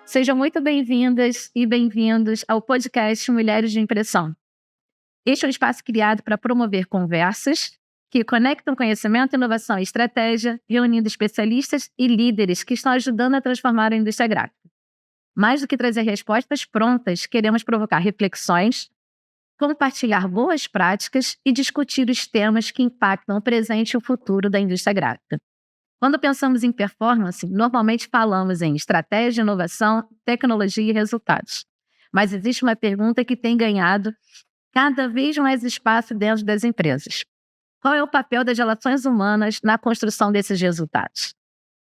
Sejam muito bem-vindas e bem-vindos ao podcast Mulheres de Impressão. Este é um espaço criado para promover conversas que conectam conhecimento, inovação e estratégia, reunindo especialistas e líderes que estão ajudando a transformar a indústria gráfica. Mais do que trazer respostas prontas, queremos provocar reflexões, compartilhar boas práticas e discutir os temas que impactam o presente e o futuro da indústria gráfica. Quando pensamos em performance, normalmente falamos em estratégia, inovação, tecnologia e resultados. Mas existe uma pergunta que tem ganhado cada vez mais espaço dentro das empresas. Qual é o papel das relações humanas na construção desses resultados?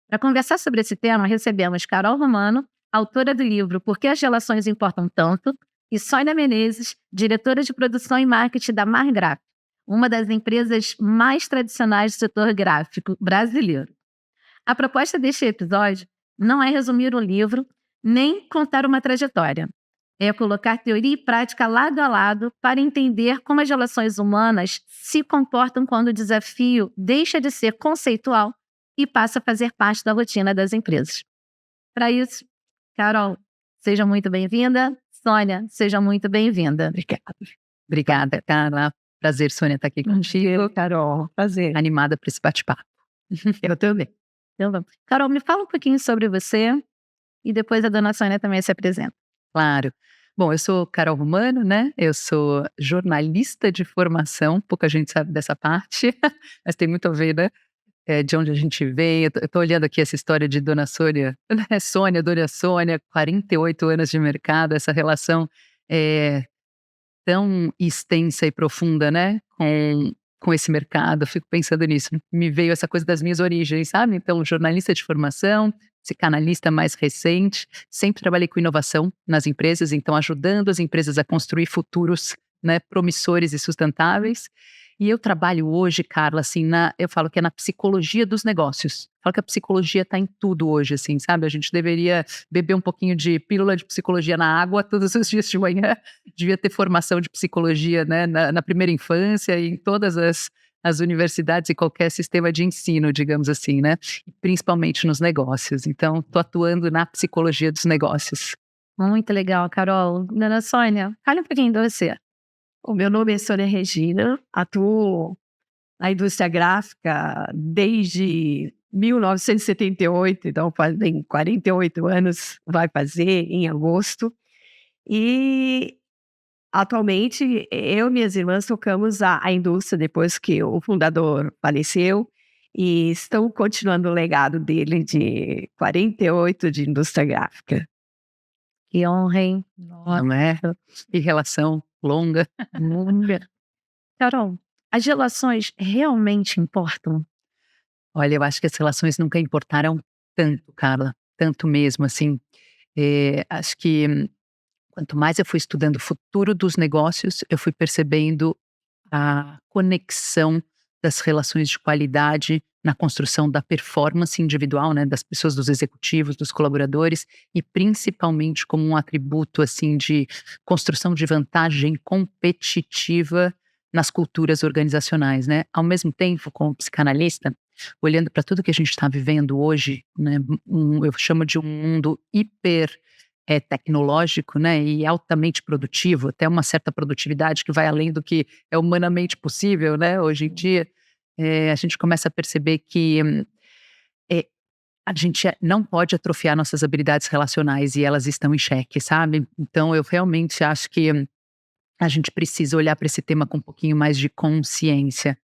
Para conversar sobre esse tema, recebemos Carol Romano, autora do livro Por que as Relações Importam Tanto, e Sônia Menezes, diretora de produção e marketing da Margráfica, uma das empresas mais tradicionais do setor gráfico brasileiro. A proposta deste episódio não é resumir o livro, nem contar uma trajetória. É colocar teoria e prática lado a lado para entender como as relações humanas se comportam quando o desafio deixa de ser conceitual e passa a fazer parte da rotina das empresas. Para isso, Carol, seja muito bem-vinda. Sônia, seja muito bem-vinda. Obrigada, Carla. Prazer, Sônia, estar aqui contigo. Carol, prazer. Animada para esse bate-papo. Eu também. Então vamos. Carol, me fala um pouquinho sobre você e depois a dona Sônia também se apresenta. Claro. Bom, eu sou Carol Romano, né? Eu sou jornalista de formação, pouca gente sabe dessa parte, mas tem muito a ver, né? De onde a gente vem. Eu tô olhando aqui essa história de dona Sônia, né? Sônia, dona Sônia, 48 anos de mercado, essa relação tão extensa e profunda, né? Com esse mercado, eu fico pensando nisso. Me veio essa coisa das minhas origens, sabe? Então, jornalista de formação, psicanalista mais recente, sempre trabalhei com inovação nas empresas, então ajudando as empresas a construir futuros, né, promissores e sustentáveis. E eu trabalho hoje, Carla, assim, eu falo que é na psicologia dos negócios. Eu falo que a psicologia está em tudo hoje, assim, sabe? A gente deveria beber um pouquinho de pílula de psicologia na água todos os dias de manhã. Devia ter formação de psicologia, né, na primeira infância e em todas as universidades e qualquer sistema de ensino, digamos assim, né? Principalmente nos negócios. Então, estou atuando na psicologia dos negócios. Muito legal, Carol. Dona Sônia, fale um pouquinho de você. O meu nome é Sônia Regina, atuo na indústria gráfica desde 1978, então fazem 48 anos, vai fazer em agosto. E atualmente eu e minhas irmãs tocamos a indústria depois que o fundador faleceu e estão continuando o legado dele de 48 de indústria gráfica. Que honra, hein? Não é? Que relação longa. Carol, as relações realmente importam? Olha, eu acho que as relações nunca importaram tanto, Carla, tanto mesmo, assim. Acho que quanto mais eu fui estudando o futuro dos negócios, eu fui percebendo a conexão das relações de qualidade na construção da performance individual, né, das pessoas, dos executivos, dos colaboradores, e principalmente como um atributo, assim, de construção de vantagem competitiva nas culturas organizacionais, né? Ao mesmo tempo, como psicanalista, olhando para tudo que a gente está vivendo hoje, né, eu chamo de um mundo hiper tecnológico, né, e altamente produtivo, até uma certa produtividade que vai além do que é humanamente possível, né, hoje em dia, a gente começa a perceber que a gente não pode atrofiar nossas habilidades relacionais e elas estão em xeque, sabe? Então eu realmente acho que a gente precisa olhar para esse tema com um pouquinho mais de consciência.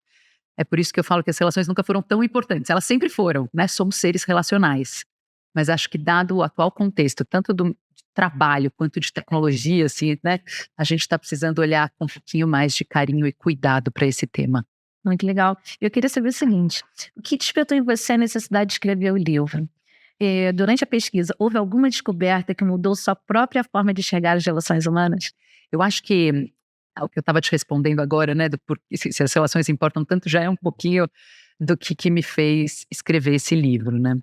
É por isso que eu falo que as relações nunca foram tão importantes, elas sempre foram, né, somos seres relacionais. Mas acho que dado o atual contexto, tanto do trabalho quanto de tecnologia, assim, né, a gente está precisando olhar com um pouquinho mais de carinho e cuidado para esse tema. Muito legal. Eu queria saber o seguinte, o que despertou em você a necessidade de escrever o livro? Durante a pesquisa, houve alguma descoberta que mudou sua própria forma de enxergar as relações humanas? Eu acho que o que eu estava te respondendo agora, né, se as relações importam tanto, já é um pouquinho do que me fez escrever esse livro, né?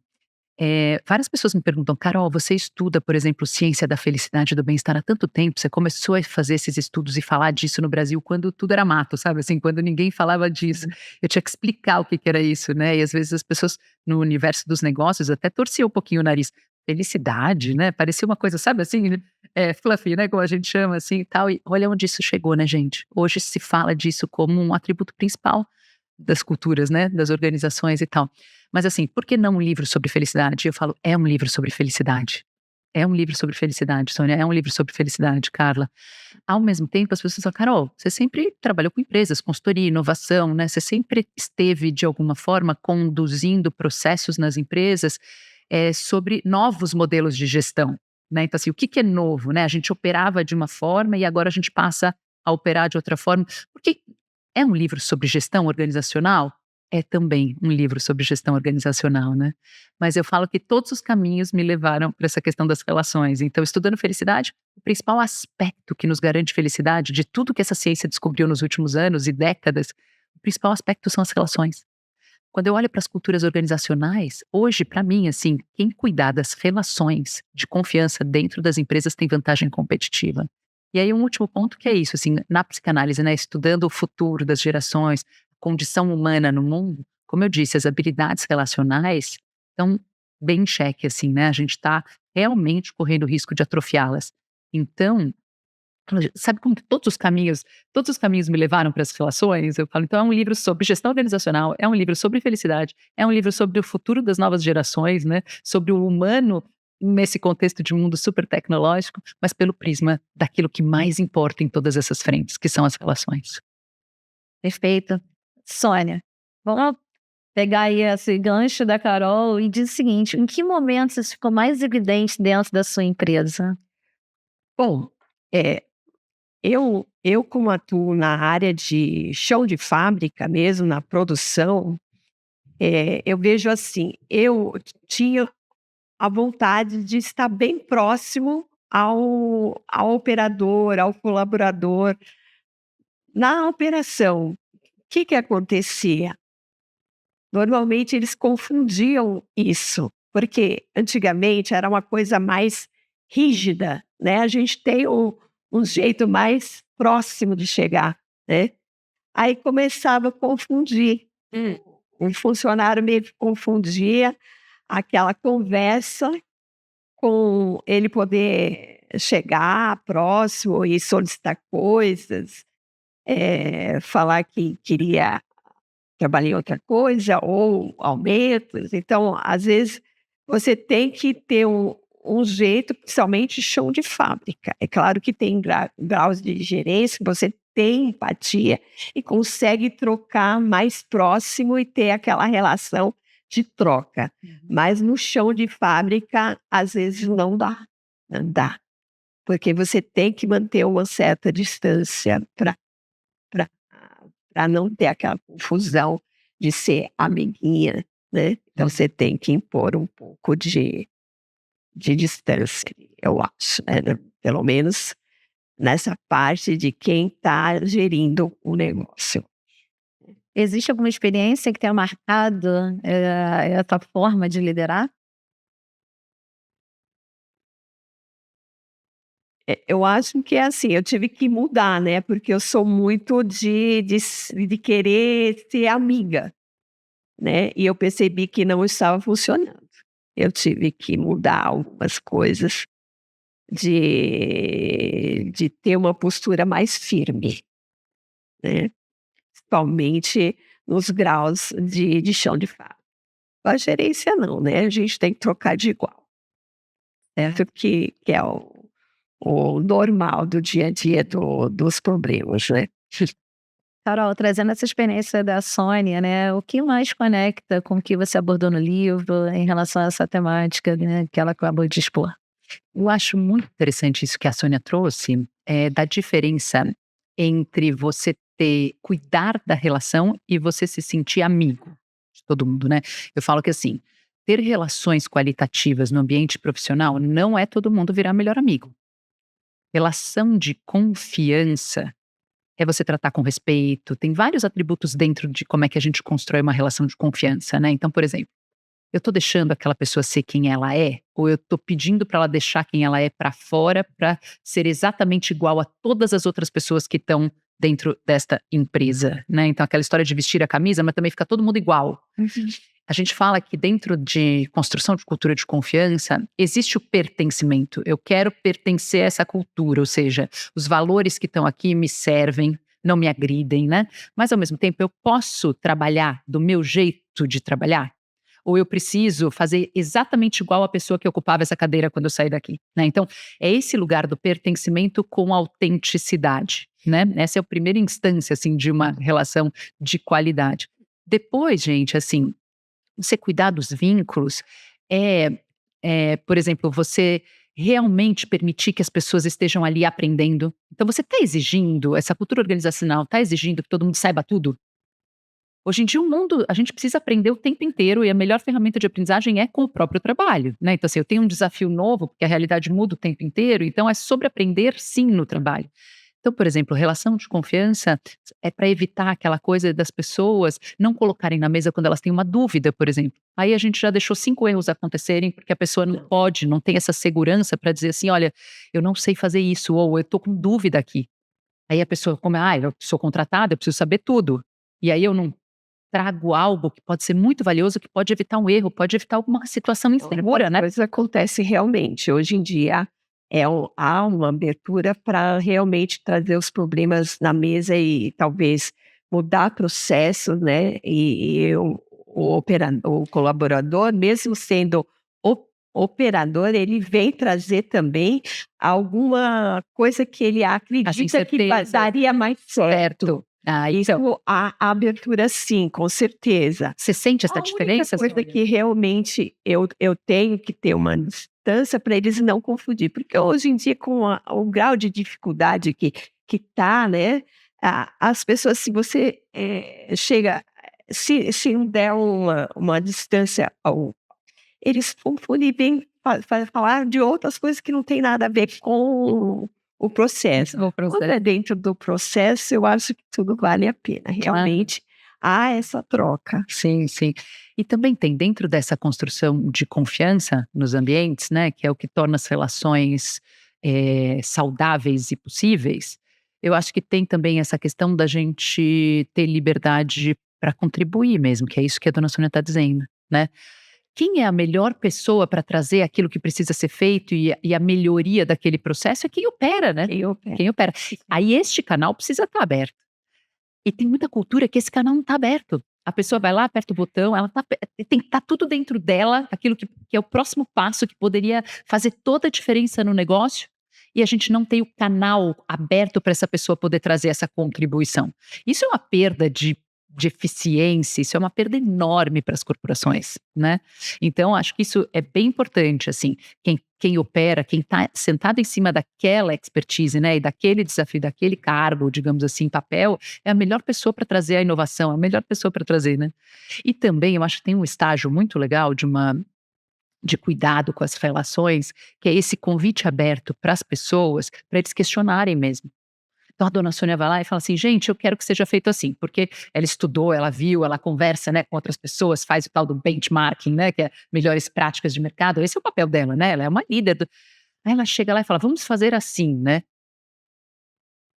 Várias pessoas me perguntam, Carol, você estuda, por exemplo, ciência da felicidade e do bem-estar há tanto tempo, você começou a fazer esses estudos e falar disso no Brasil quando tudo era mato, sabe? Assim, quando ninguém falava disso. Eu tinha que explicar o que era isso, né? E às vezes as pessoas no universo dos negócios até torciam um pouquinho o nariz. Felicidade, né? Parecia uma coisa, sabe assim, fluffy, né? Como a gente chama, assim, e tal. E olha onde isso chegou, né, gente? Hoje se fala disso como um atributo principal das culturas, né? Das organizações e tal. Mas assim, por que não um livro sobre felicidade? Eu falo, é um livro sobre felicidade. É um livro sobre felicidade, Sônia. É um livro sobre felicidade, Carla. Ao mesmo tempo, as pessoas falam, Carol, você sempre trabalhou com empresas, consultoria, inovação, né? Você sempre esteve, de alguma forma, conduzindo processos nas empresas sobre novos modelos de gestão, né? Então, assim, o que é novo, né? A gente operava de uma forma e agora a gente passa a operar de outra forma. Porque é um livro sobre gestão organizacional? É também um livro sobre gestão organizacional, né? Mas eu falo que todos os caminhos me levaram para essa questão das relações. Então, estudando felicidade, o principal aspecto que nos garante felicidade, de tudo que essa ciência descobriu nos últimos anos e décadas, o principal aspecto são as relações. Quando eu olho para as culturas organizacionais, hoje, para mim, assim, quem cuidar das relações de confiança dentro das empresas tem vantagem competitiva. E aí, um último ponto que é isso, assim, na psicanálise, né, estudando o futuro das gerações, condição humana no mundo, como eu disse, as habilidades relacionais estão bem em xeque, assim, né? A gente está realmente correndo o risco de atrofiá-las. Então, sabe como que todos os caminhos me levaram para as relações? Eu falo, então é um livro sobre gestão organizacional, é um livro sobre felicidade, é um livro sobre o futuro das novas gerações, né? Sobre o humano nesse contexto de mundo super tecnológico, mas pelo prisma daquilo que mais importa em todas essas frentes, que são as relações. Perfeito. Sônia, vamos pegar aí esse gancho da Carol e diz o seguinte: em que momento isso ficou mais evidente dentro da sua empresa? Bom, eu como atuo na área de chão de fábrica mesmo, na produção, eu vejo assim, eu tinha a vontade de estar bem próximo ao operador, ao colaborador. Na operação, o que acontecia? Normalmente eles confundiam isso, porque antigamente era uma coisa mais rígida, né? A gente tem um jeito mais próximo de chegar, né? Aí começava a confundir. Um funcionário meio que confundia aquela conversa com ele poder chegar próximo e solicitar coisas, falar que queria trabalhar em outra coisa ou aumentos. Então, às vezes, você tem que ter um jeito, principalmente chão de fábrica. É claro que tem graus de gerência, que você tem empatia e consegue trocar mais próximo e ter aquela relação de troca. Mas no chão de fábrica, às vezes não dá. Não dá. Porque você tem que manter uma certa distância para não ter aquela confusão de ser amiguinha, né? Então você tem que impor um pouco de distância, eu acho, né? Pelo menos nessa parte de quem está gerindo o negócio. Existe alguma experiência que tenha marcado a tua forma de liderar? Eu acho que é assim, eu tive que mudar, né? Porque eu sou muito de querer ser amiga, né? E eu percebi que não estava funcionando. Eu tive que mudar algumas coisas de ter uma postura mais firme, né? Principalmente nos graus de chão de fábrica. A gerência não, né? A gente tem que trocar de igual. Certo? Que é o normal do dia a dia dos problemas, né? Carol, trazendo essa experiência da Sônia, né? O que mais conecta com o que você abordou no livro em relação a essa temática, né, que ela acabou de expor? Eu acho muito interessante isso que a Sônia trouxe, da diferença entre você cuidar da relação e você se sentir amigo de todo mundo, né? Eu falo que assim, ter relações qualitativas no ambiente profissional não é todo mundo virar melhor amigo. Relação de confiança é você tratar com respeito, tem vários atributos dentro de como é que a gente constrói uma relação de confiança, né? Então, por exemplo, eu estou deixando aquela pessoa ser quem ela é? Ou eu estou pedindo para ela deixar quem ela é para fora para ser exatamente igual a todas as outras pessoas que estão dentro desta empresa, né? Então, aquela história de vestir a camisa, mas também fica todo mundo igual. A gente fala que dentro de construção de cultura de confiança, existe o pertencimento. Eu quero pertencer a essa cultura, ou seja, os valores que estão aqui me servem, não me agridem, né? Mas, ao mesmo tempo, eu posso trabalhar do meu jeito de trabalhar? Ou eu preciso fazer exatamente igual a pessoa que ocupava essa cadeira quando eu saí daqui, né? Então, é esse lugar do pertencimento com autenticidade, né? Essa é a primeira instância, assim, de uma relação de qualidade. Depois, gente, assim, você cuidar dos vínculos por exemplo, você realmente permitir que as pessoas estejam ali aprendendo. Então, você está exigindo, essa cultura organizacional está exigindo que todo mundo saiba tudo? Hoje em dia, o mundo, a gente precisa aprender o tempo inteiro e a melhor ferramenta de aprendizagem é com o próprio trabalho, né? Então, assim, eu tenho um desafio novo, porque a realidade muda o tempo inteiro, então é sobre aprender, sim, no trabalho. Então, por exemplo, relação de confiança é para evitar aquela coisa das pessoas não colocarem na mesa quando elas têm uma dúvida, por exemplo. Aí a gente já deixou 5 erros acontecerem porque a pessoa não tem essa segurança para dizer assim, olha, eu não sei fazer isso, ou eu estou com dúvida aqui. Aí a pessoa, eu sou contratada, eu preciso saber tudo. E aí eu não trago algo que pode ser muito valioso, que pode evitar um erro, pode evitar alguma situação insegura, né? Coisa acontece realmente. Hoje em dia há uma abertura para realmente trazer os problemas na mesa e talvez mudar processo, né? O colaborador, mesmo sendo operador, ele vem trazer também alguma coisa que ele acredita que daria mais certo. Isso, a abertura sim, com certeza. Você sente essa diferença? A única coisa que realmente eu tenho que ter uma distância para eles não confundir, porque hoje em dia com o grau de dificuldade que tá, né, as pessoas, se você chega, se não der uma distância, eles confundem bem falar de outras coisas que não tem nada a ver com o processo. Quando é dentro do processo, eu acho que tudo vale a pena. Realmente há essa troca. Sim, sim. E também tem dentro dessa construção de confiança nos ambientes, né, que é o que torna as relações saudáveis e possíveis. Eu acho que tem também essa questão da gente ter liberdade para contribuir mesmo, que é isso que a dona Sônia está dizendo, né? Quem é a melhor pessoa para trazer aquilo que precisa ser feito e a melhoria daquele processo é quem opera, né? Quem opera. Aí este canal precisa estar aberto. E tem muita cultura que esse canal não está aberto. A pessoa vai lá, aperta o botão, tem que estar tudo dentro dela, aquilo que é o próximo passo que poderia fazer toda a diferença no negócio, e a gente não tem o canal aberto para essa pessoa poder trazer essa contribuição. Isso é uma perda de eficiência, isso é uma perda enorme para as corporações, né? Então, acho que isso é bem importante, assim, quem opera, quem está sentado em cima daquela expertise, né, e daquele desafio, daquele cargo, digamos assim, papel, é a melhor pessoa para trazer a inovação, é a melhor pessoa para trazer, né? E também, eu acho que tem um estágio muito legal de cuidado com as relações, que é esse convite aberto para as pessoas, para eles questionarem mesmo. Então a dona Sônia vai lá e fala assim, gente, eu quero que seja feito assim, porque ela estudou, ela viu, ela conversa, né, com outras pessoas, faz o tal do benchmarking, né, que é melhores práticas de mercado, esse é o papel dela, né, ela é uma líder. Aí ela chega lá e fala, vamos fazer assim, né.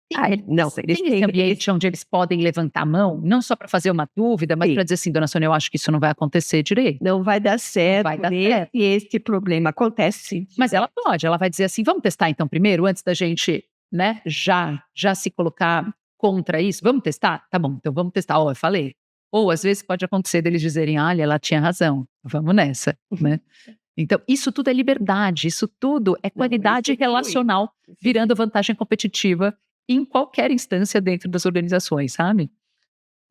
Tem esse ambiente onde eles podem levantar a mão, não só para fazer uma dúvida, mas para dizer assim, dona Sônia, eu acho que isso não vai acontecer direito. Não vai dar certo, e esse problema acontece. Mas ela vai dizer assim, vamos testar então primeiro, antes da gente, né, já se colocar contra isso, vamos testar? Tá bom, então vamos testar, eu falei. Ou às vezes pode acontecer deles dizerem, olha, ela tinha razão, vamos nessa, né. Então isso tudo é liberdade, isso tudo é qualidade relacional, virando vantagem competitiva em qualquer instância dentro das organizações, sabe.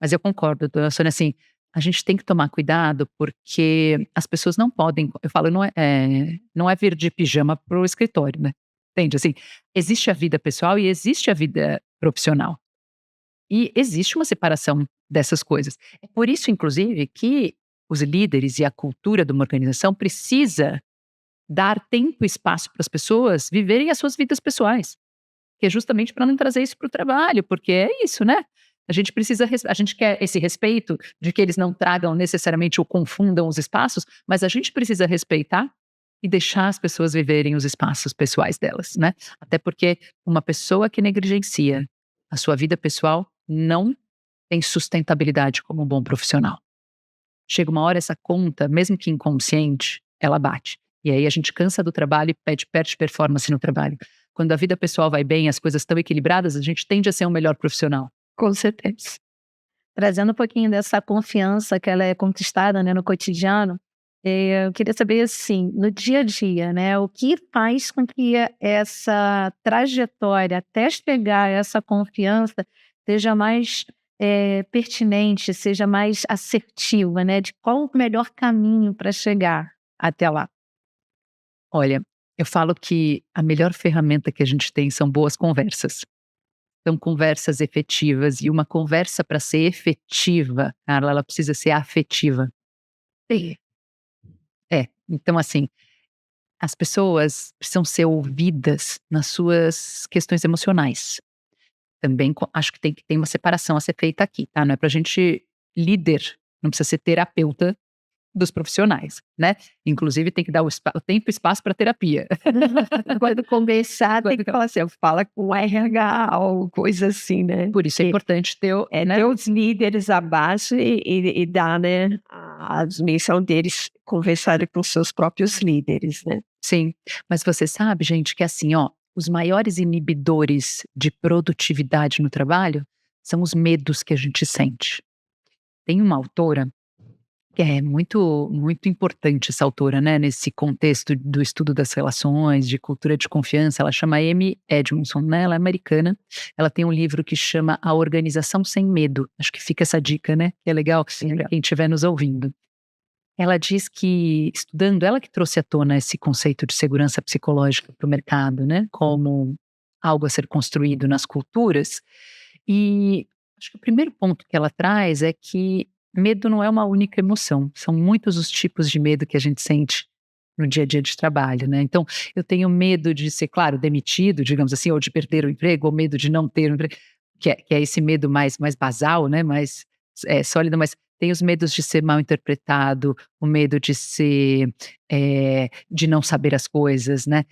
Mas eu concordo, dona Sônia, assim, a gente tem que tomar cuidado, porque as pessoas não podem, eu falo, não é vir de pijama pro escritório, né. Entende, assim, existe a vida pessoal e existe a vida profissional. E existe uma separação dessas coisas. É por isso, inclusive, que os líderes e a cultura de uma organização precisa dar tempo e espaço para as pessoas viverem as suas vidas pessoais. Que é justamente para não trazer isso para o trabalho, porque é isso, né? A gente quer esse respeito de que eles não tragam necessariamente ou confundam os espaços, mas a gente precisa respeitar e deixar as pessoas viverem os espaços pessoais delas, né? Até porque uma pessoa que negligencia a sua vida pessoal não tem sustentabilidade como um bom profissional. Chega uma hora essa conta, mesmo que inconsciente, ela bate. E aí a gente cansa do trabalho e perde performance no trabalho. Quando a vida pessoal vai bem, as coisas estão equilibradas, a gente tende a ser um melhor profissional. Com certeza. Trazendo um pouquinho dessa confiança que ela é conquistada, né, no cotidiano, eu queria saber, assim, no dia a dia, né, o que faz com que essa trajetória até chegar a essa confiança seja mais pertinente, seja mais assertiva, né, de qual o melhor caminho para chegar até lá? Olha, eu falo que a melhor ferramenta que a gente tem são boas conversas. São conversas efetivas, e uma conversa para ser efetiva, Carla, ela precisa ser afetiva. Sim. Então assim, as pessoas precisam ser ouvidas nas suas questões emocionais. Também acho que tem que ter uma separação a ser feita aqui, tá? Não é pra gente líder, não precisa ser terapeuta dos profissionais, né? Inclusive tem que dar o tempo e espaço para terapia. Quando conversar, tem que falar assim, fala com o RH ou coisa assim, né? Por isso é importante ter, né? Ter os líderes abaixo e dar, né, a admissão deles conversarem com seus próprios líderes, né? Sim, mas você sabe, gente, que assim, ó, os maiores inibidores de produtividade no trabalho são os medos que a gente sente. Tem uma autora que é muito, muito importante, essa autora, né, nesse contexto do estudo das relações, de cultura de confiança. Ela chama Amy Edmondson, né? Ela é americana. Ela tem um livro que chama A Organização Sem Medo. Acho que fica essa dica, né? Que é legal para quem estiver nos ouvindo. Ela diz que, estudando, ela que trouxe à tona esse conceito de segurança psicológica para o mercado, né? Como algo a ser construído nas culturas. E acho que o primeiro ponto que ela traz é que medo não é uma única emoção, são muitos os tipos de medo que a gente sente no dia a dia de trabalho, né? Então, eu tenho medo de ser, claro, demitido, digamos assim, ou de perder o emprego, ou medo de não ter um emprego, que é esse medo mais basal, né? Mais sólido, mas tem os medos de ser mal interpretado, o medo de ser, de não saber as coisas, né?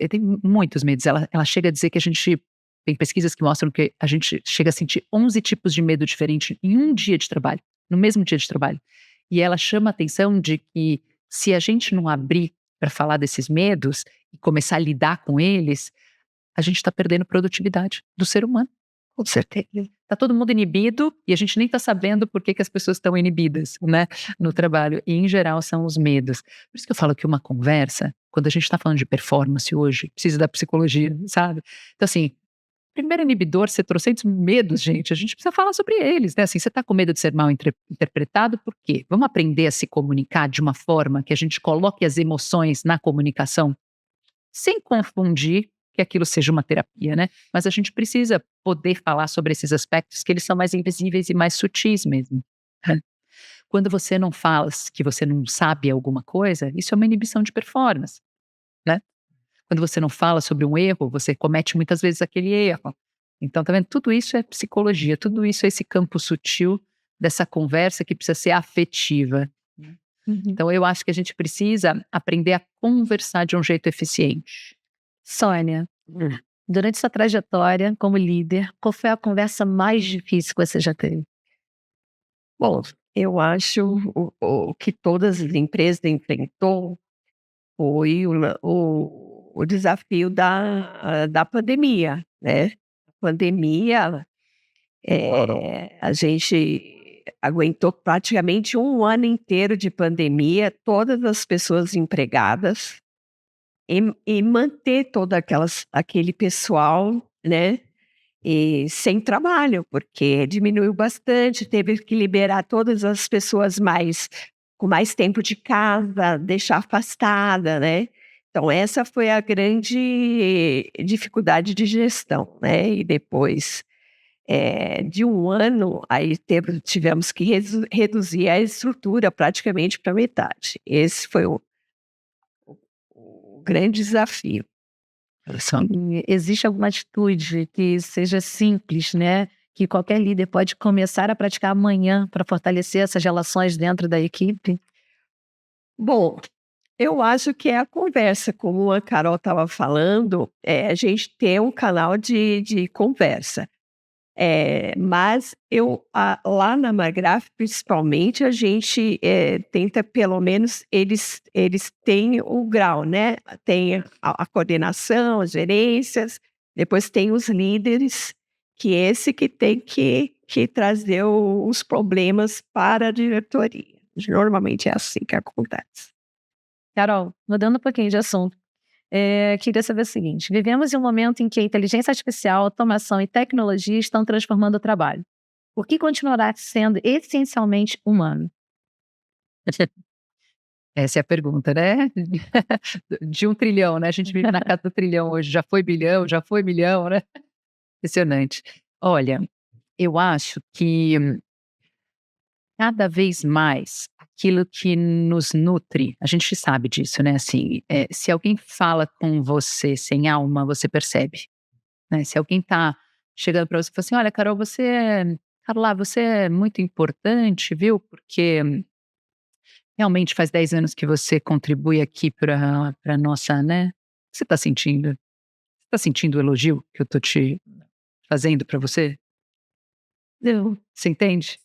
Tem muitos medos. Ela chega a dizer que a gente tem pesquisas que mostram que a gente chega a sentir 11 tipos de medo diferentes em um dia de trabalho, no mesmo dia de trabalho. E ela chama a atenção de que se a gente não abrir para falar desses medos e começar a lidar com eles, a gente está perdendo produtividade do ser humano. Com certeza. Está todo mundo inibido e a gente nem está sabendo por que as pessoas estão inibidas, né, no trabalho. E, em geral, são os medos. Por isso que eu falo que uma conversa, quando a gente está falando de performance hoje, precisa da psicologia, sabe? Então, assim, primeiro inibidor, você trouxe medos, gente, a gente precisa falar sobre eles, né? Assim, você está com medo de ser mal interpretado, por quê? Vamos aprender a se comunicar de uma forma que a gente coloque as emoções na comunicação, sem confundir que aquilo seja uma terapia, né? Mas a gente precisa poder falar sobre esses aspectos que eles são mais invisíveis e mais sutis mesmo. Quando você não fala que você não sabe alguma coisa, isso é uma inibição de performance, né? Quando você não fala sobre um erro, você comete muitas vezes aquele erro. Então, tá vendo? Tudo isso é psicologia, tudo isso é esse campo sutil dessa conversa que precisa ser afetiva. Então, eu acho que a gente precisa aprender a conversar de um jeito eficiente. Sônia, durante sua trajetória como líder, qual foi a conversa mais difícil que você já teve? Bom, eu acho o que todas as empresas enfrentou foi o desafio da pandemia, né? A pandemia, a gente aguentou praticamente um ano inteiro de pandemia, todas as pessoas desempregadas, e manter todo aquele pessoal, né, e sem trabalho, porque diminuiu bastante, teve que liberar todas as pessoas com mais tempo de casa, deixar afastada, né. Então essa foi a grande dificuldade de gestão, né. E depois, de um ano, aí tivemos que reduzir a estrutura praticamente para metade. Esse foi o grande desafio. Existe alguma atitude que seja simples, né, que qualquer líder pode começar a praticar amanhã para fortalecer essas relações dentro da equipe? Bom, eu acho que é a conversa, como a Carol estava falando, a gente ter um canal de conversa. Mas lá na Margraf, principalmente, a gente tenta, pelo menos, eles têm o grau, né? Tem a coordenação, as gerências, depois tem os líderes, que esse que tem que trazer os problemas para a diretoria. Normalmente é assim que acontece. Carol, mudando um pouquinho de assunto, queria saber o seguinte: vivemos em um momento em que a inteligência artificial, automação e tecnologia estão transformando o trabalho. O que continuará sendo essencialmente humano? Essa é a pergunta, né? De 1 trilhão, né? A gente vive na casa do trilhão hoje. Já foi bilhão, já foi milhão, né? Impressionante. Olha, eu acho que cada vez mais aquilo que nos nutre, a gente sabe disso, né? Assim, se alguém fala com você sem alma, você percebe, né? Se alguém tá chegando para você e fala assim: olha, Carol, Carla, você é muito importante, viu? Porque realmente faz 10 anos que você contribui aqui para nossa, né? O que você está sentindo? Você está sentindo o elogio que eu tô te fazendo para você? Eu, Você entende?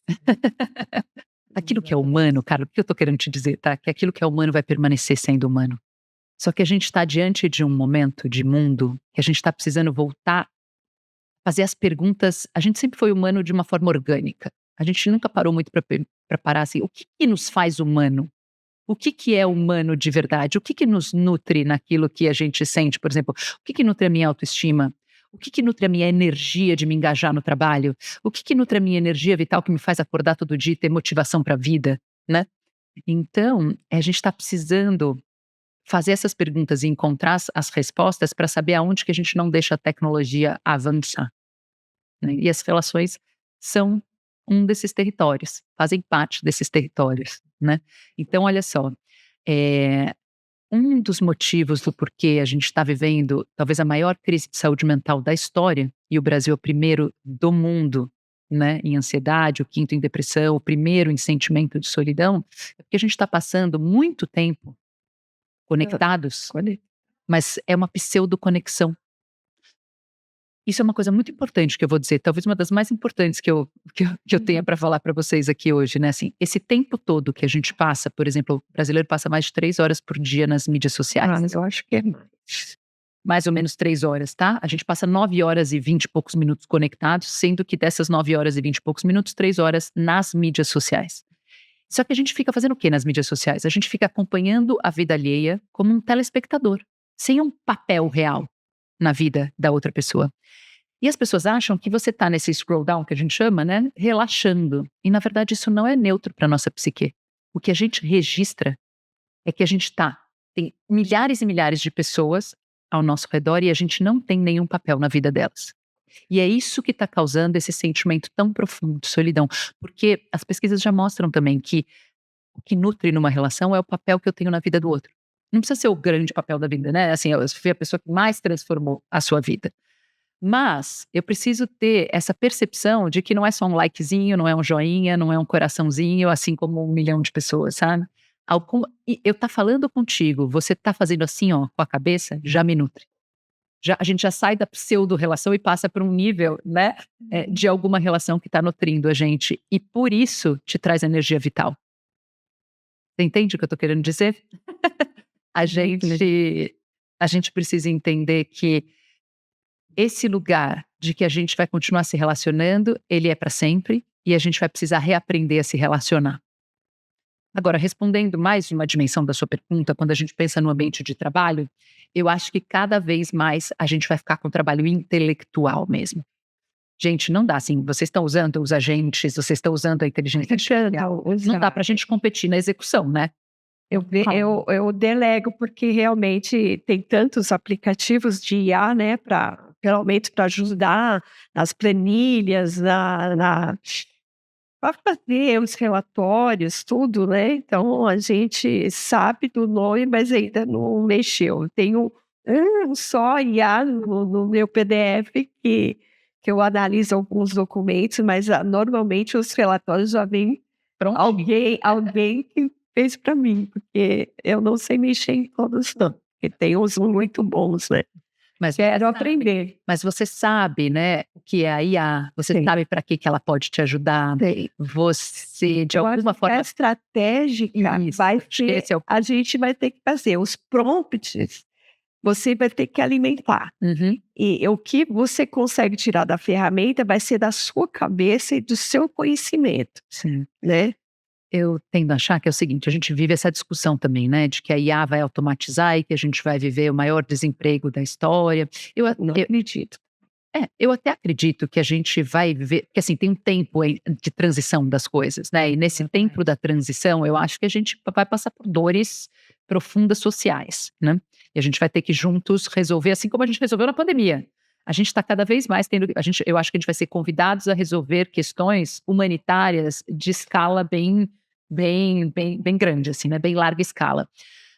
Aquilo que é humano, cara, o que eu tô querendo te dizer, tá? Que aquilo que é humano vai permanecer sendo humano. Só que a gente está diante de um momento de mundo que a gente está precisando voltar a fazer as perguntas. A gente sempre foi humano de uma forma orgânica. A gente nunca parou muito para parar assim, o que que nos faz humano? O que que é humano de verdade? O que que nos nutre naquilo que a gente sente? Por exemplo, o que que nutre a minha autoestima? O que que nutre a minha energia de me engajar no trabalho? O que que nutre a minha energia vital que me faz acordar todo dia e ter motivação para a vida, né? Então, a gente está precisando fazer essas perguntas e encontrar as respostas para saber aonde que a gente não deixa a tecnologia avançar, né? E as relações são um desses territórios, fazem parte desses territórios, né? Então, olha só, é, um dos motivos do porquê a gente está vivendo talvez a maior crise de saúde mental da história, e o Brasil é o primeiro do mundo, né, em ansiedade, o quinto em depressão, o primeiro em sentimento de solidão, é porque a gente está passando muito tempo conectados, mas é uma pseudo-conexão. Isso é uma coisa muito importante que eu vou dizer, talvez uma das mais importantes que eu tenha para falar para vocês aqui hoje, né? Assim, esse tempo todo que a gente passa, por exemplo, o brasileiro passa mais de 3 horas por dia nas mídias sociais. Mas eu acho que é mais. Mais ou menos 3 horas, tá? A gente passa 9 horas e 20 e poucos minutos conectados, sendo que dessas 9 horas e 20 e poucos minutos, 3 horas nas mídias sociais. Só que a gente fica fazendo o quê nas mídias sociais? A gente fica acompanhando a vida alheia como um telespectador, sem um papel real na vida da outra pessoa. E as pessoas acham que você está nesse scroll down, que a gente chama, né, relaxando. E na verdade isso não é neutro para nossa psique. O que a gente registra é que a gente tem milhares e milhares de pessoas ao nosso redor e a gente não tem nenhum papel na vida delas. E é isso que está causando esse sentimento tão profundo de solidão. Porque as pesquisas já mostram também que o que nutre numa relação é o papel que eu tenho na vida do outro. Não precisa ser o grande papel da vida, né? Assim, eu fui a pessoa que mais transformou a sua vida. Mas eu preciso ter essa percepção de que não é só um likezinho, não é um joinha, não é um coraçãozinho, assim como 1 milhão de pessoas, sabe? E eu tá falando contigo, você tá fazendo assim, ó, com a cabeça, já me nutre. A gente já sai da pseudo-relação e passa para um nível, né, de alguma relação que está nutrindo a gente. E por isso te traz energia vital. Você entende o que eu tô querendo dizer? A gente precisa entender que esse lugar de que a gente vai continuar se relacionando, ele é para sempre e a gente vai precisar reaprender a se relacionar. Agora, respondendo mais uma dimensão da sua pergunta, quando a gente pensa no ambiente de trabalho, eu acho que cada vez mais a gente vai ficar com trabalho intelectual mesmo. Gente, não dá assim, vocês estão usando os agentes, vocês estão usando a inteligência artificial, não dá para a gente competir na execução, né? Eu delego porque realmente tem tantos aplicativos de IA, né, realmente para ajudar nas planilhas, para fazer os relatórios, tudo, né? Então a gente sabe do nome, mas ainda não mexeu. Tenho só IA no meu PDF que que eu analiso alguns documentos, mas normalmente os relatórios já vêm alguém que fez para mim, porque eu não sei mexer em todos não, porque tem uns muito bons, né? Mas Quero aprender. Mas você sabe, né, o que é a IA? Você Sim. sabe para que ela pode te ajudar? Sim. Você, de alguma A forma... estratégica Isso, vai acho que ter, esse é o... a gente vai ter que fazer os prompts, você vai ter que alimentar. Uhum. E o que você consegue tirar da ferramenta vai ser da sua cabeça e do seu conhecimento, Sim. né? Eu tendo a achar que é o seguinte, a gente vive essa discussão também, né, de que a IA vai automatizar e que a gente vai viver o maior desemprego da história. Não acredito. Eu até acredito que a gente vai viver, porque assim, tem um tempo de transição das coisas, né, e nesse tempo da transição, eu acho que a gente vai passar por dores profundas sociais, né, e a gente vai ter que juntos resolver, assim como a gente resolveu na pandemia. A gente está cada vez mais tendo, eu acho que a gente vai ser convidados a resolver questões humanitárias de escala bem grande, assim, né, bem larga escala.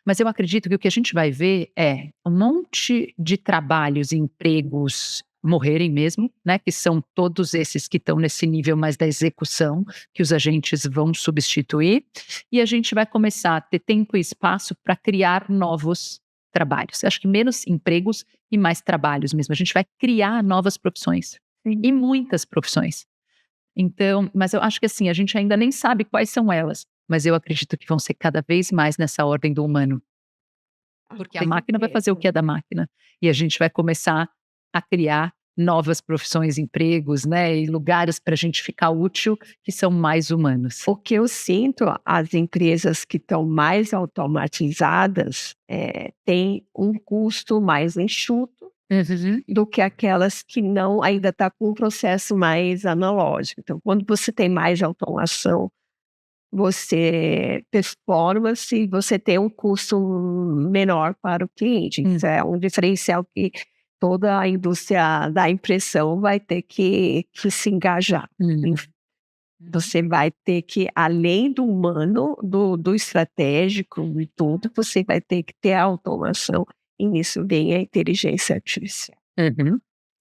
Mas eu acredito que o que a gente vai ver é um monte de trabalhos e empregos morrerem mesmo, né, que são todos esses que estão nesse nível mais da execução, que os agentes vão substituir, e a gente vai começar a ter tempo e espaço para criar novos trabalhos. Eu acho que menos empregos e mais trabalhos mesmo. A gente vai criar novas profissões. Sim. E muitas profissões. Então, mas eu acho que assim, a gente ainda nem sabe quais são elas, mas eu acredito que vão ser cada vez mais nessa ordem do humano. Porque a máquina vai fazer o que é da máquina. E a gente vai começar a criar novas profissões, empregos, né, e lugares para a gente ficar útil que são mais humanos. O que eu sinto, as empresas que estão mais automatizadas têm um custo mais enxuto do que aquelas que não ainda está com um processo mais analógico. Então, quando você tem mais automação, você performance, você tem um custo menor para o cliente. Isso é um diferencial que toda a indústria da impressão vai ter que se engajar. Você vai ter que, além do humano, do estratégico e tudo, você vai ter que ter a automação, e nisso vem a inteligência artificial.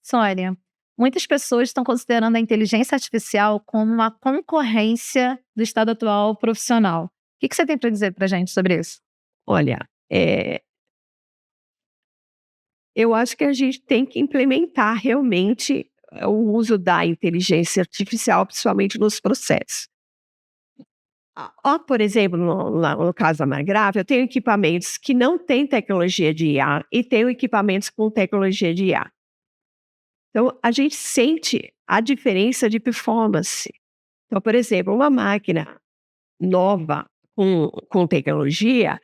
Sônia, muitas pessoas estão considerando a inteligência artificial como uma concorrência do estado atual profissional. O que você tem para dizer para a gente sobre isso? Olha, eu acho que a gente tem que implementar realmente o uso da inteligência artificial, principalmente nos processos. Por exemplo, no caso da Margrave, eu tenho equipamentos que não têm tecnologia de IA e tenho equipamentos com tecnologia de IA. Então, a gente sente a diferença de performance. Então, por exemplo, uma máquina nova com tecnologia,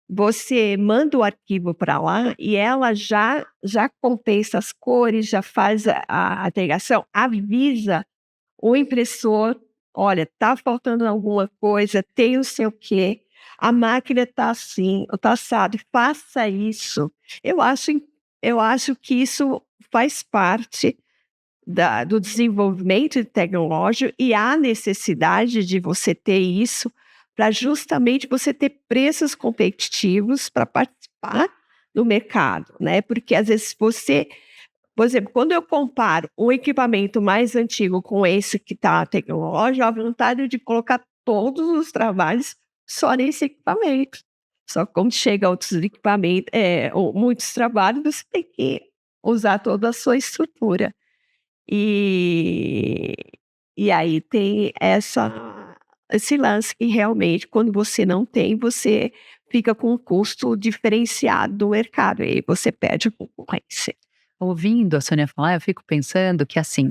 você manda o arquivo para lá e ela já compensa as cores, já faz a agregação, avisa o impressor: olha, está faltando alguma coisa, tem o sei o quê, a máquina está assim, está assado, faça isso. Eu acho que isso faz parte do desenvolvimento tecnológico, e há necessidade de você ter isso para justamente você ter preços competitivos para participar do mercado, né? Porque às vezes por exemplo, quando eu comparo um equipamento mais antigo com esse que está tecnológico, a vontade de colocar todos os trabalhos só nesse equipamento. Só que quando chega outros equipamentos, ou muitos trabalhos, você tem que usar toda a sua estrutura. E aí tem esse lance que realmente, quando você não tem, você fica com um custo diferenciado do mercado, e aí você perde a concorrência. Ouvindo a Sônia falar, eu fico pensando que, assim,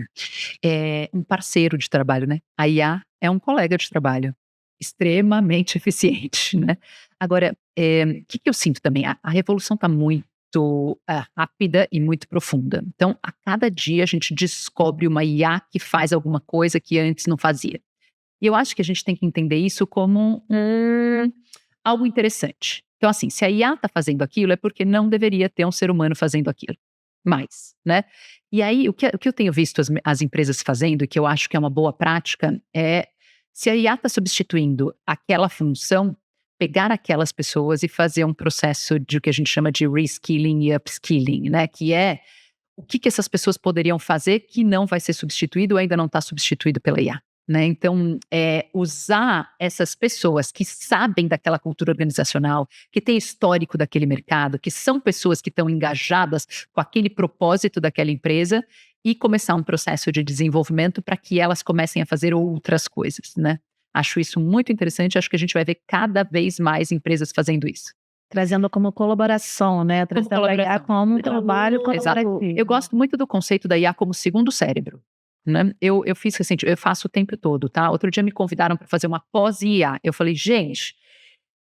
é um parceiro de trabalho, né? A IA é um colega de trabalho extremamente eficiente, né? Agora, o que eu sinto também? A revolução está muito rápida e muito profunda. Então, a cada dia a gente descobre uma IA que faz alguma coisa que antes não fazia. E eu acho que a gente tem que entender isso como algo interessante. Então, assim, se a IA está fazendo aquilo, é porque não deveria ter um ser humano fazendo aquilo mais, né? E aí, o que eu tenho visto as empresas fazendo, e que eu acho que é uma boa prática, é, se a IA está substituindo aquela função, pegar aquelas pessoas e fazer um processo de o que a gente chama de reskilling e upskilling, né? Que é o que essas pessoas poderiam fazer que não vai ser substituído ou ainda não está substituído pela IA. Né? Então, usar essas pessoas que sabem daquela cultura organizacional, que têm histórico daquele mercado, que são pessoas que estão engajadas com aquele propósito daquela empresa e começar um processo de desenvolvimento para que elas comecem a fazer outras coisas, né? Acho isso muito interessante, acho que a gente vai ver cada vez mais empresas fazendo isso. Trazendo como colaboração, né? Trazendo a IA como um trabalho colaborativo. Eu gosto muito do conceito da IA como segundo cérebro. Né? Eu fiz recente, eu faço o tempo todo, tá? Outro dia me convidaram para fazer uma pós-IA. Eu falei, gente,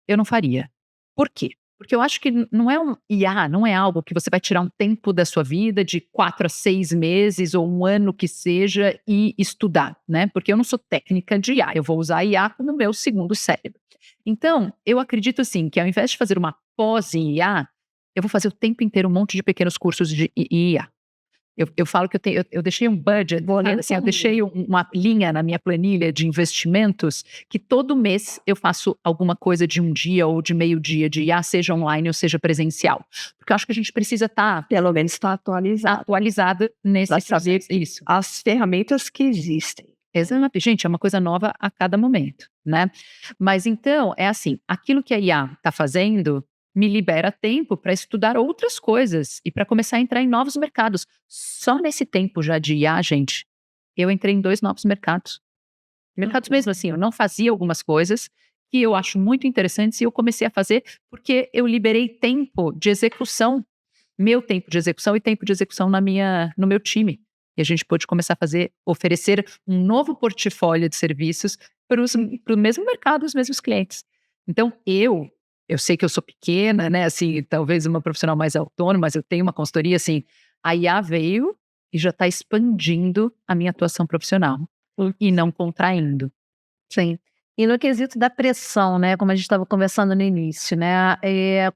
eu não faria. Por quê? Porque eu acho que não é um IA, não é algo que você vai tirar um tempo da sua vida de 4 a 6 meses ou um ano que seja e estudar, né? Porque eu não sou técnica de IA, eu vou usar a IA como meu segundo cérebro. Então, eu acredito assim, que ao invés de fazer uma pós em IA, eu vou fazer o tempo inteiro um monte de pequenos cursos de IA. Eu falo que eu deixei um budget, assim, eu deixei uma linha na minha planilha de investimentos que todo mês eu faço alguma coisa de um dia ou de meio dia de IA, seja online ou seja presencial. Porque eu acho que a gente precisa estar... Pelo menos estar atualizada nesse fazer isso. As ferramentas que existem. Exato. Gente, é uma coisa nova a cada momento, né? Mas então, é assim, aquilo que a IA está fazendo me libera tempo para estudar outras coisas e para começar a entrar em novos mercados. Só nesse tempo já de IA, gente, eu entrei em 2 novos mercados. Mercados mesmo assim, eu não fazia algumas coisas que eu acho muito interessantes e eu comecei a fazer porque eu liberei tempo de execução, meu tempo de execução e tempo de execução no meu time. E a gente pôde começar a oferecer um novo portfólio de serviços para o mesmo mercado, os mesmos clientes. Então, eu sei que eu sou pequena, né, assim, talvez uma profissional mais autônoma, mas eu tenho uma consultoria, assim, a IA veio e já está expandindo a minha atuação profissional e não contraindo. Sim. E no quesito da pressão, né, como a gente estava conversando no início, né,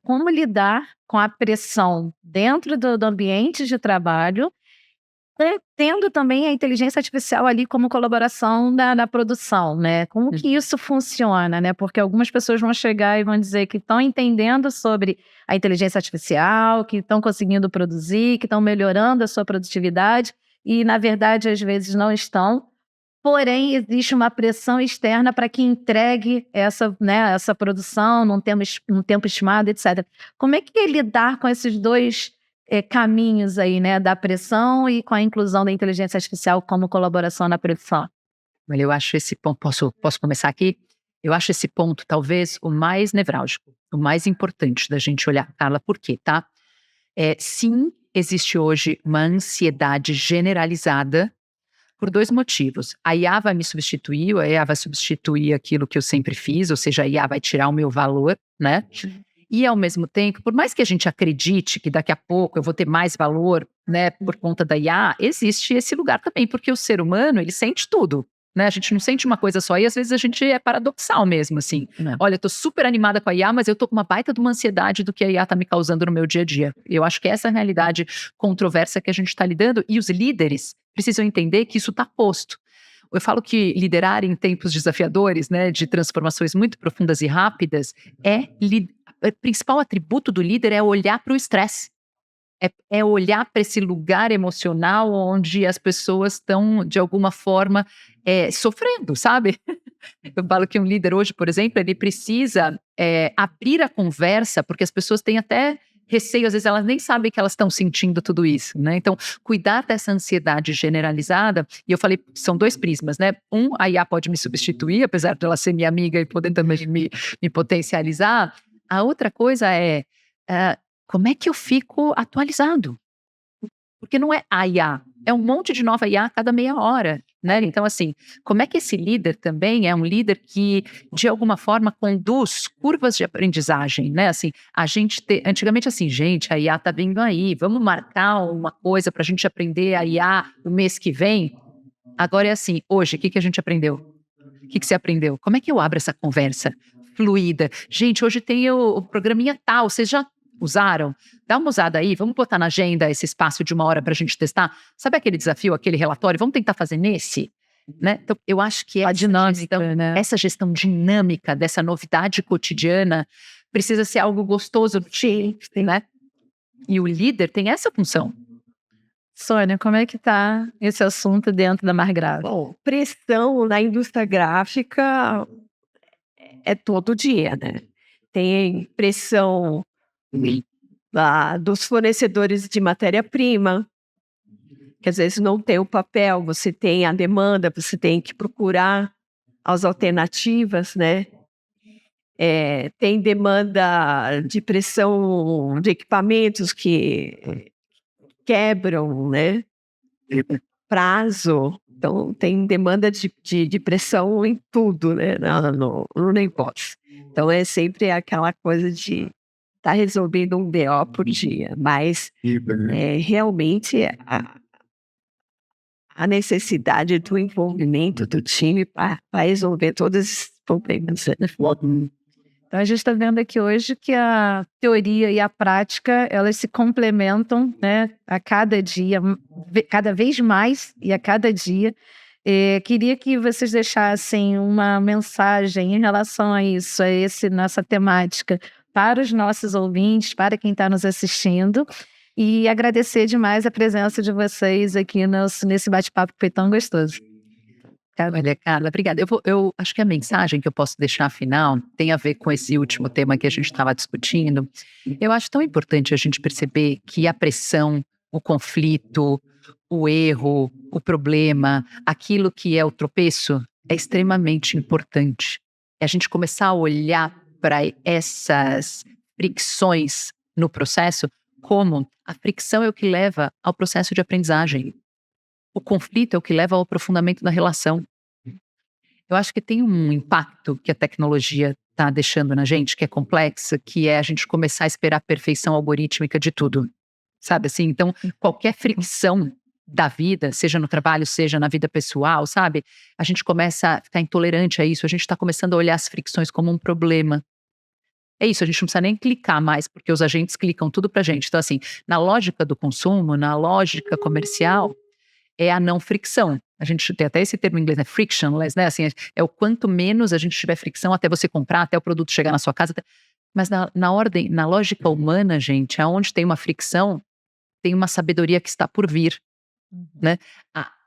como lidar com a pressão dentro do ambiente de trabalho, tendo também a inteligência artificial ali como colaboração na produção, né? Como que isso funciona, né? Porque algumas pessoas vão chegar e vão dizer que estão entendendo sobre a inteligência artificial, que estão conseguindo produzir, que estão melhorando a sua produtividade e, na verdade, às vezes não estão. Porém, existe uma pressão externa para que entregue essa produção num tempo estimado, etc. Como é que é lidar com esses dois caminhos aí, né, da pressão e com a inclusão da inteligência artificial como colaboração na produção? Olha, eu acho esse ponto, posso começar aqui? Eu acho esse ponto talvez o mais nevrálgico, o mais importante da gente olhar, Carla, por quê, tá? Sim, existe hoje uma ansiedade generalizada por 2 motivos. A IA vai me substituir, a IA vai substituir aquilo que eu sempre fiz, ou seja, a IA vai tirar o meu valor, né? E, ao mesmo tempo, por mais que a gente acredite que daqui a pouco eu vou ter mais valor, né, por conta da IA, existe esse lugar também, porque o ser humano, ele sente tudo, né? A gente não sente uma coisa só e, às vezes, a gente é paradoxal mesmo, assim. Olha, eu tô super animada com a IA, mas eu tô com uma baita de uma ansiedade do que a IA tá me causando no meu dia a dia. Eu acho que essa é a realidade controversa que a gente está lidando e os líderes precisam entender que isso está posto. Eu falo que liderar em tempos desafiadores, né, de transformações muito profundas e rápidas, o principal atributo do líder é olhar para o estresse. É olhar para esse lugar emocional onde as pessoas estão, de alguma forma, sofrendo, sabe? Eu falo que um líder hoje, por exemplo, ele precisa abrir a conversa, porque as pessoas têm até receio, às vezes elas nem sabem que elas estão sentindo tudo isso, né? Então, cuidar dessa ansiedade generalizada, e eu falei, são 2 prismas, né? A IA pode me substituir, apesar de ela ser minha amiga e poder também me potencializar. A outra coisa como é que eu fico atualizado? Porque não é a IA, é um monte de nova IA a cada meia hora, né? Então, assim, como é que esse líder também é um líder que, de alguma forma, conduz curvas de aprendizagem, né? Assim, antigamente, assim, gente, a IA tá vindo aí, vamos marcar uma coisa para a gente aprender a IA no mês que vem? Agora é assim, hoje, o que a gente aprendeu? O que você aprendeu? Como é que eu abro essa conversa fluida? Gente, hoje tem o programinha tal, vocês já usaram? Dá uma usada aí, vamos botar na agenda esse espaço de 1 hora para a gente testar? Sabe aquele desafio, aquele relatório? Vamos tentar fazer nesse? Né? Então, eu acho que essa gestão dinâmica dessa novidade cotidiana precisa ser algo gostoso, né? E o líder tem essa função. Sônia, como é que está esse assunto dentro da Margrave? Bom, pressão na indústria gráfica é todo dia, né? Tem pressão dos fornecedores de matéria-prima, que às vezes não tem o papel, você tem a demanda, você tem que procurar as alternativas, né? Tem demanda de pressão de equipamentos que quebram, né? Prazo. Então, tem demanda de pressão em tudo, né? No negócio. Então, é sempre aquela coisa de estar resolvendo um BO por dia. Mas, realmente, a necessidade do envolvimento do time para resolver todos esses problemas. Então, a gente está vendo aqui hoje que a teoria e a prática, elas se complementam, né, a cada dia, cada vez mais e a cada dia. Queria que vocês deixassem uma mensagem em relação a isso, nessa temática, para os nossos ouvintes, para quem está nos assistindo, e agradecer demais a presença de vocês aqui nesse bate-papo que foi tão gostoso. Olha, Carla, obrigada. Eu acho que a mensagem que eu posso deixar final tem a ver com esse último tema que a gente estava discutindo. Eu acho tão importante a gente perceber que a pressão, o conflito, o erro, o problema, aquilo que é o tropeço, é extremamente importante. É a gente começar a olhar para essas fricções no processo como a fricção é o que leva ao processo de aprendizagem. O conflito é o que leva ao aprofundamento da relação. Eu acho que tem um impacto que a tecnologia está deixando na gente, que é complexa, que é a gente começar a esperar a perfeição algorítmica de tudo. Sabe assim? Então, qualquer fricção da vida, seja no trabalho, seja na vida pessoal, sabe? A gente começa a ficar intolerante a isso, a gente está começando a olhar as fricções como um problema. É isso, a gente não precisa nem clicar mais, porque os agentes clicam tudo pra gente. Então, assim, na lógica do consumo, na lógica comercial, é a não fricção. A gente tem até esse termo em inglês, né? Frictionless, né? Assim, é o quanto menos a gente tiver fricção até você comprar, até o produto chegar na sua casa. Mas na lógica humana, gente, aonde tem uma fricção, tem uma sabedoria que está por vir, né?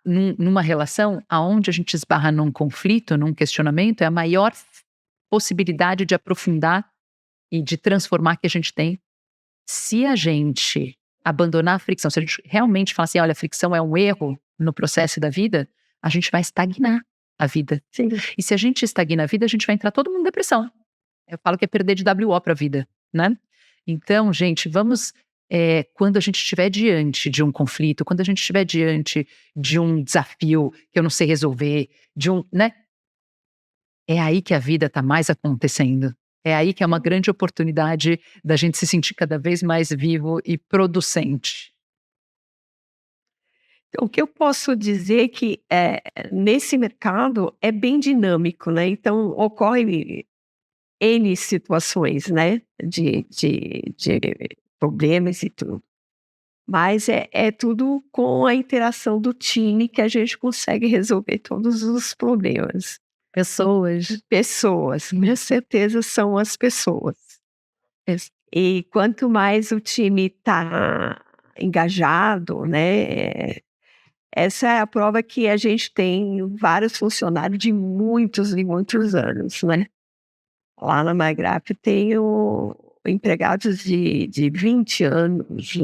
Numa relação, aonde a gente esbarra num conflito, num questionamento, é a maior possibilidade de aprofundar e de transformar que a gente tem. Se a gente abandonar a fricção, se a gente realmente falar assim, olha, a fricção é um erro no processo da vida, a gente vai estagnar a vida. Sim. E se a gente estagna a vida, a gente vai entrar todo mundo em depressão. Eu falo que é perder de WO para a vida, né? Então, gente, vamos, quando a gente estiver diante de um conflito, quando a gente estiver diante de um desafio que eu não sei resolver, né? É aí que a vida está mais acontecendo. É aí que é uma grande oportunidade da gente se sentir cada vez mais vivo e producente. O que eu posso dizer é que nesse mercado é bem dinâmico, né? Então, ocorre N situações, né? De problemas e tudo. Mas é tudo com a interação do time que a gente consegue resolver todos os problemas. Pessoas, minha certeza são as pessoas. E quanto mais o time está engajado, né? Essa é a prova que a gente tem vários funcionários de muitos e muitos anos, né? Lá na Margrave tenho empregados de 20 anos,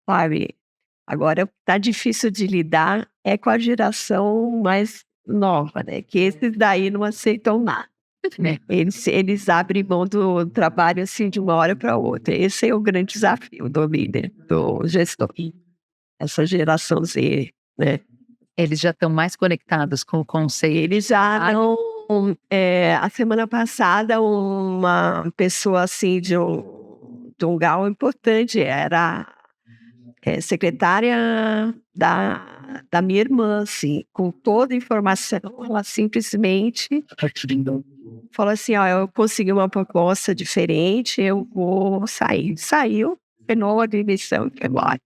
sabe? Agora, o que está difícil de lidar é com a geração mais nova, né? Que esses daí não aceitam nada. Eles abrem mão do trabalho assim de uma hora para outra. Esse é o grande desafio do líder, do gestor. Essa geração Z, né? Eles já estão mais conectados com o conceito. Eles já não... a semana passada, uma pessoa assim de um grau importante era secretária da minha irmã, assim, com toda a informação, ela simplesmente falou assim, ó, eu consegui uma proposta diferente, eu vou sair. Saiu, penou a demissão e foi embora.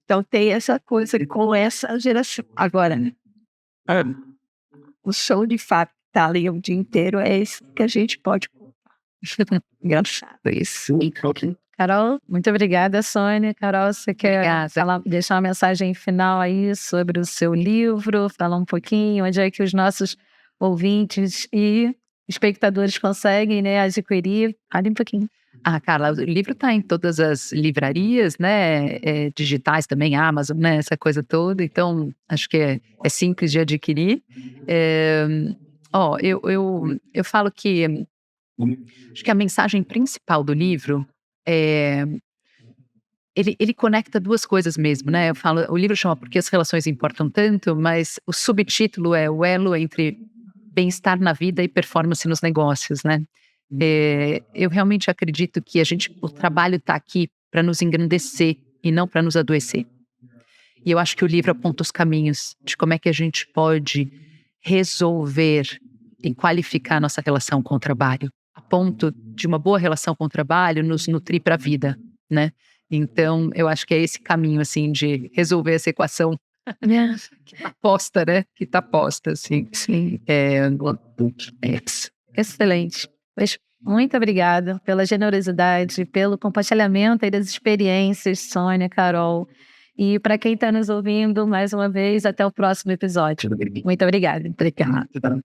Então tem essa coisa com essa geração. Agora, o chão de fábrica que tá ali o dia inteiro é isso que a gente pode contar. Engraçado isso. Carol, muito obrigada, Sônia. Carol, você quer deixar uma mensagem final aí sobre o seu livro, falar um pouquinho, onde é que os nossos ouvintes e espectadores conseguem, né, adquirir? Fale um pouquinho. Carla, o livro está em todas as livrarias, né, digitais também, Amazon, né, essa coisa toda, então acho que é simples de adquirir. Eu falo que acho que a mensagem principal do livro ele conecta duas coisas mesmo, né? Eu falo, o livro chama Por que as relações importam tanto, mas o subtítulo é o elo entre bem-estar na vida e performance nos negócios, né? Eu realmente acredito que o trabalho está aqui para nos engrandecer e não para nos adoecer. E eu acho que o livro aponta os caminhos de como é que a gente pode resolver e qualificar a nossa relação com o trabalho, a ponto de uma boa relação com o trabalho nos nutrir para a vida, né? Então, eu acho que é esse caminho, assim, de resolver essa equação que está posta, né? Que está posta, assim. Sim. Excelente. Muito obrigada pela generosidade, pelo compartilhamento aí das experiências, Sônia, Carol. E para quem está nos ouvindo, mais uma vez, até o próximo episódio. Muito obrigada. Obrigada.